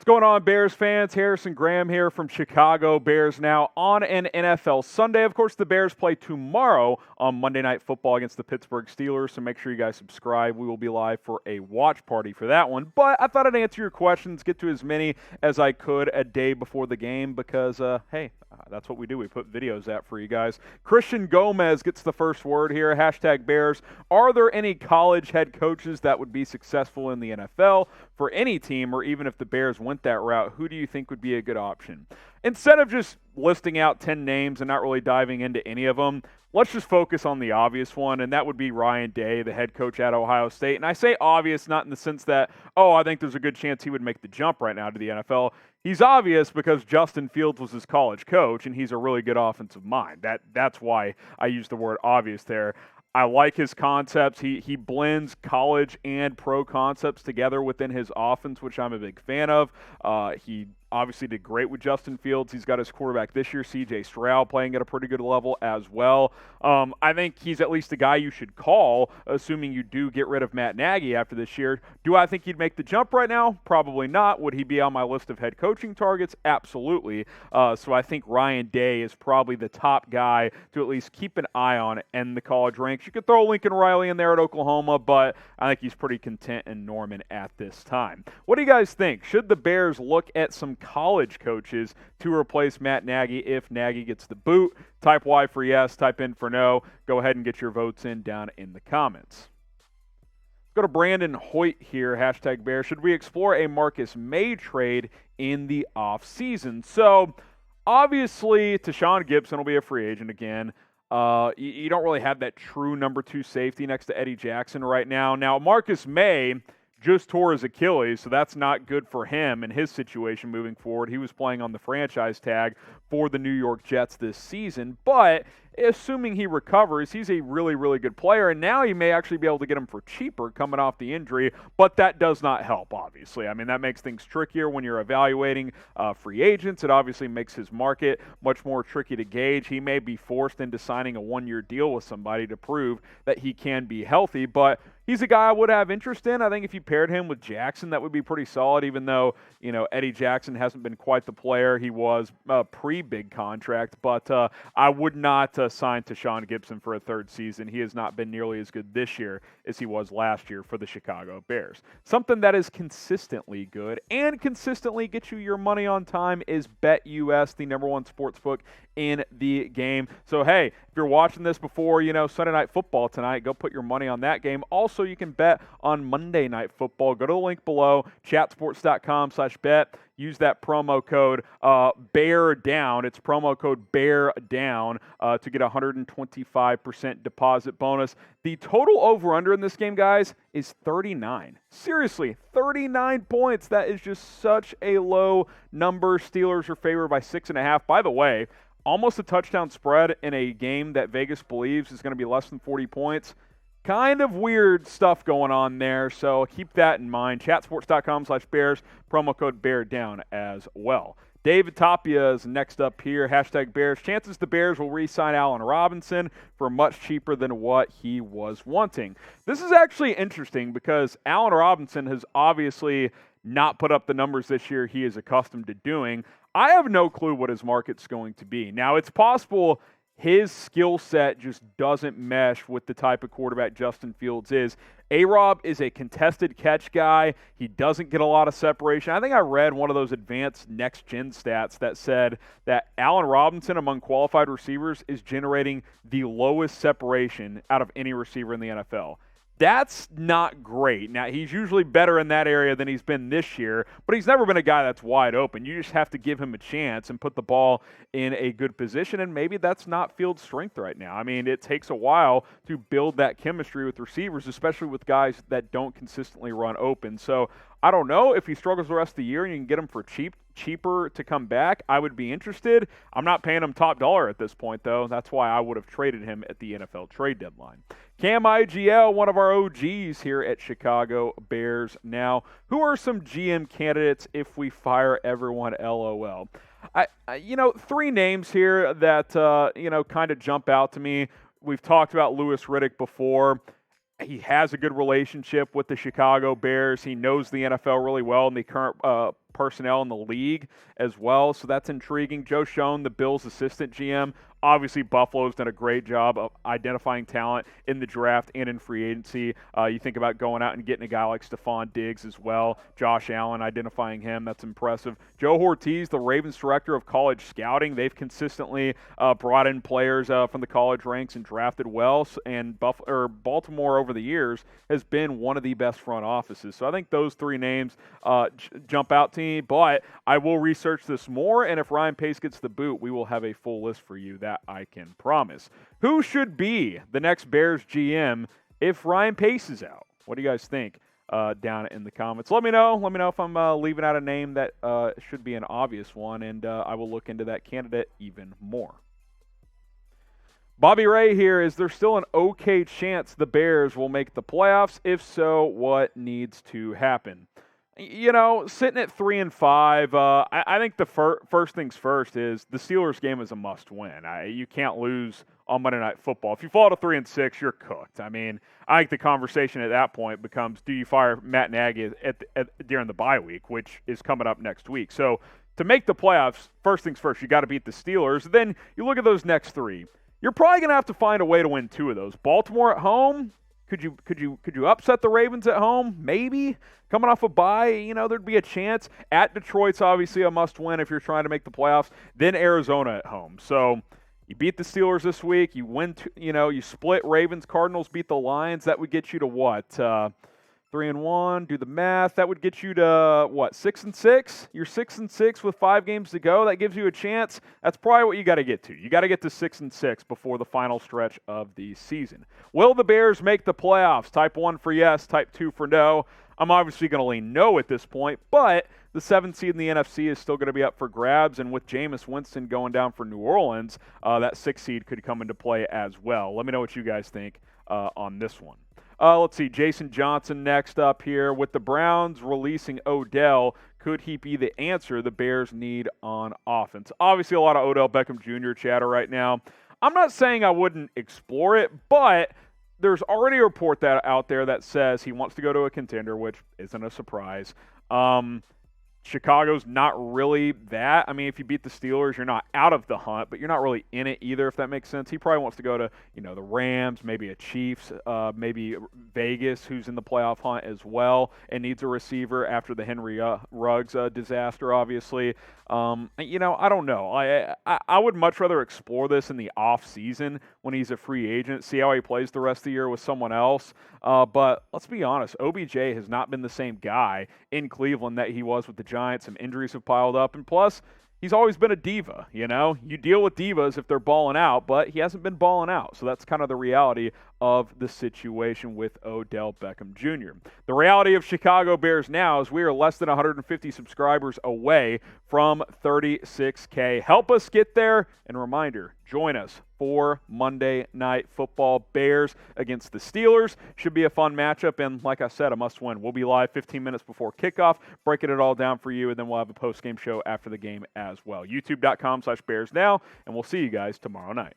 What's going on, Bears fans? Harrison Graham here from Chicago Bears Now on an NFL Sunday. Of course, the Bears play tomorrow on Monday Night Football against the Pittsburgh Steelers, so make sure you guys subscribe. We will be live for a watch party for that one. But I thought I'd answer your questions, get to as many as I could a day before the game because, hey, that's what we do. We put videos out for you guys. Christian Gomez gets the first word here. Hashtag Bears. Are there any college head coaches that would be successful in the NFL for any team, or even if the Bears went that route, who do you think would be a good option? Instead of just listing out 10 names and not really diving into any of them, let's just focus on the obvious one, and that would be Ryan Day, the head coach at Ohio State. And I say obvious not in the sense that, I think there's a good chance he would make the jump right now to the NFL. He's obvious because Justin Fields was his college coach, and he's a really good offensive mind. That's why I use the word obvious there. I like his concepts. He blends college and pro concepts together within his offense, which I'm a big fan of. He obviously did great with Justin Fields. He's got his quarterback this year, C.J. Stroud, playing at a pretty good level as well. I think he's at least a guy you should call, assuming you do get rid of Matt Nagy after this year. Do I think he'd make the jump right now? Probably not. Would he be on my list of head coaching targets? Absolutely. So I think Ryan Day is probably the top guy to at least keep an eye on in the college ranks. You could throw Lincoln Riley in there at Oklahoma, but I think he's pretty content in Norman at this time. What do you guys think? Should the Bears look at some college coaches to replace Matt Nagy if Nagy gets the boot? Type Y for yes, type in for no. Go ahead and get your votes in down in the comments. Let's go to Brandon Hoyt here, hashtag Bears. Should we explore a Marcus Maye trade in the offseason? So, obviously, Tashaun Gibson will be a free agent again. You don't really have that true number 2 safety next to Eddie Jackson right now. Now, Marcus Maye just tore his Achilles, so that's not good for him and his situation moving forward. He was playing on the franchise tag for the New York Jets this season, but assuming he recovers, he's a really, really good player, and now you may actually be able to get him for cheaper coming off the injury, but that does not help, obviously. I mean, that makes things trickier when you're evaluating free agents. It obviously makes his market much more tricky to gauge. He may be forced into signing a one-year deal with somebody to prove that he can be healthy, but he's a guy I would have interest in. I think if you paired him with Jackson, that would be pretty solid, even though, Eddie Jackson hasn't been quite the player he was pre-big contract, but I would not sign Tashaun Gibson for a third season. He has not been nearly as good this year as he was last year for the Chicago Bears. Something that is consistently good and consistently gets you your money on time is BetUS, the number 1 sports book in the game. So, hey, if you're watching this before, Sunday Night Football tonight, go put your money on that game. Also, you can bet on Monday Night Football. Go to the link below, chatsports.com/bet. Use that promo code BEARDOWN. It's promo code BEARDOWN to get a 125% deposit bonus. The total over-under in this game, guys, is 39. Seriously, 39 points. That is just such a low number. Steelers are favored by 6.5. By the way, almost a touchdown spread in a game that Vegas believes is going to be less than 40 points. Kind of weird stuff going on there, so keep that in mind. Chatsports.com/Bears, promo code BEARDOWN as well. David Tapia is next up here, hashtag Bears. Chances the Bears will re-sign Allen Robinson for much cheaper than what he was wanting. This is actually interesting because Allen Robinson has obviously not put up the numbers this year he is accustomed to doing. I have no clue what his market's going to be. Now, it's possible his skill set just doesn't mesh with the type of quarterback Justin Fields is. ARob is a contested catch guy. He doesn't get a lot of separation. I think I read one of those advanced next-gen stats that said that Allen Robinson, among qualified receivers, is generating the lowest separation out of any receiver in the NFL. That's not great. Now, he's usually better in that area than he's been this year, but he's never been a guy that's wide open. You just have to give him a chance and put the ball in a good position, and maybe that's not Fields' strength right now. I mean, it takes a while to build that chemistry with receivers, especially with guys that don't consistently run open. So I don't know if he struggles the rest of the year and you can get him for cheaper to come back. I would be interested. I'm not paying him top dollar at this point, though. That's why I would have traded him at the NFL trade deadline. Cam IGL, one of our OGs here at Chicago Bears Now. Who are some GM candidates if we fire everyone, LOL? Three names here that, kind of jump out to me. We've talked about Louis Riddick before. He has a good relationship with the Chicago Bears. He knows the NFL really well in the current personnel in the league as well, so that's intriguing. Joe Schoen, the Bills' assistant GM, obviously, Buffalo's done a great job of identifying talent in the draft and in free agency. You think about going out and getting a guy like Stephon Diggs as well. Josh Allen, identifying him, that's impressive. Joe Ortiz, the Ravens director of college scouting, they've consistently brought in players from the college ranks and drafted well. And Baltimore over the years has been one of the best front offices. So I think those three names jump out to me. But I will research this more, and if Ryan Pace gets the boot, we will have a full list for you. That I can promise. Who should be the next Bears GM if Ryan Pace is out? What do you guys think down in the comments? Let me know. Let me know if I'm leaving out a name that should be an obvious one, and I will look into that candidate even more. Bobby Ray here. Is there still an okay chance the Bears will make the playoffs? If so, what needs to happen? You know, sitting at 3-5, I think the first things first is the Steelers game is a must-win. You can't lose on Monday Night Football. If you fall to 3-6, you're cooked. I mean, I think the conversation at that point becomes, do you fire Matt Nagy during the bye week, which is coming up next week? So to make the playoffs, first things first, you got to beat the Steelers. Then you look at those next three. You're probably going to have to find a way to win two of those. Baltimore at home. Could you upset the Ravens at home? Maybe. Coming off a bye, you know, there'd be a chance. At Detroit's obviously a must-win if you're trying to make the playoffs. Then Arizona at home. So you beat the Steelers this week. You win. You split Ravens, Cardinals, beat the Lions. That would get you to what? 3-1. Do the math. That would get you to what? 6-6. You're 6-6 with 5 games to go. That gives you a chance. That's probably what you got to get to. You got to get to 6-6 before the final stretch of the season. Will the Bears make the playoffs? Type 1 for yes. Type 2 for no. I'm obviously going to lean no at this point, but the 7th seed in the NFC is still going to be up for grabs, and with Jameis Winston going down for New Orleans, that 6th seed could come into play as well. Let me know what you guys think on this one. Let's see, Jason Johnson next up here. With the Browns releasing Odell, could he be the answer the Bears need on offense? Obviously, a lot of Odell Beckham Jr. chatter right now. I'm not saying I wouldn't explore it, but there's already a report out there that says he wants to go to a contender, which isn't a surprise. Chicago's not really that. I mean, if you beat the Steelers, you're not out of the hunt, but you're not really in it either, if that makes sense. He probably wants to go to, the Rams, maybe a Chiefs, maybe Vegas, who's in the playoff hunt as well, and needs a receiver after the Henry Ruggs disaster, obviously. I don't know. I would much rather explore this in the off season when he's a free agent, see how he plays the rest of the year with someone else. But let's be honest, OBJ has not been the same guy in Cleveland that he was with the Giants. Some injuries have piled up, and plus, he's always been a diva, You deal with divas if they're balling out, but he hasn't been balling out. So that's kind of the reality of the situation with Odell Beckham Jr. The reality of Chicago Bears now is we are less than 150 subscribers away from 36K. Help us get there, and reminder, join us for Monday Night Football. Bears against the Steelers. Should be a fun matchup, and like I said, a must-win. We'll be live 15 minutes before kickoff, breaking it all down for you, and then we'll have a post-game show after the game as well. YouTube.com/BearsNow, and we'll see you guys tomorrow night.